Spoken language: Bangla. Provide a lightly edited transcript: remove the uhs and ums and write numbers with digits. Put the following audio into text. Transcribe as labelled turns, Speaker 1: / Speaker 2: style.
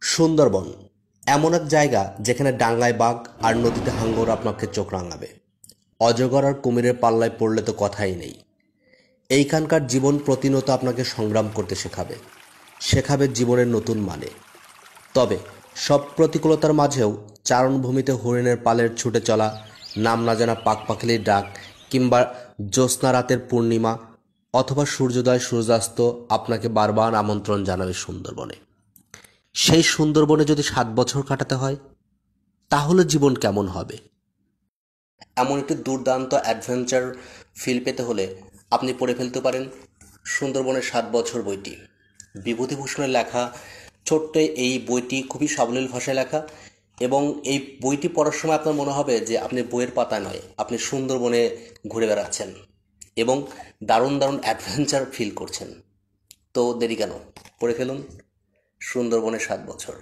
Speaker 1: সুন্দরবন এমন এক জায়গা যেখানে ডাঙায় বাঘ আর নদীতে হাঙ্গর আপনাকে চোখ রাঙাবে। অজগর আর কুমিরের পাল্লায় পড়লে তো কথাই নেই। এইখানকার জীবন প্রতিনিয়ত আপনাকে সংগ্রাম করতে শেখাবে, শেখাবে জীবনের নতুন মানে। তবে সব প্রতিকূলতার মাঝেও চারণভূমিতে হরিণের পালের ছুটে চলা, নাম না জানা পাখপাখালির ডাক, কিংবা জ্যোৎস্না রাতের পূর্ণিমা অথবা সূর্যোদয় সূর্যাস্ত আপনাকে বারবার আমন্ত্রণ জানাবে সুন্দরবনে। সেই সুন্দরবনে যদি 7 বছর কাটাতে হয়, তাহলে জীবন কেমন হবে? এমন একটি দুর্দান্ত অ্যাডভেঞ্চার ফিল পেতে হলে আপনি পড়ে ফেলতে পারেন সুন্দরবনের 7 বছর বইটি। বিভূতিভূষণের লেখা ছোট্ট এই বইটি খুবই সাবলীল ভাষায় লেখা, এবং এই বইটি পড়ার সময় আপনার মনে হবে যে আপনি বইয়ের পাতায় নয়, আপনি সুন্দরবনে ঘুরে বেড়াচ্ছেন এবং দারুণ দারুণ অ্যাডভেঞ্চার ফিল করছেন। তো দেরি কেন, পড়ে ফেলুন সুন্দরবনের 7 বছর।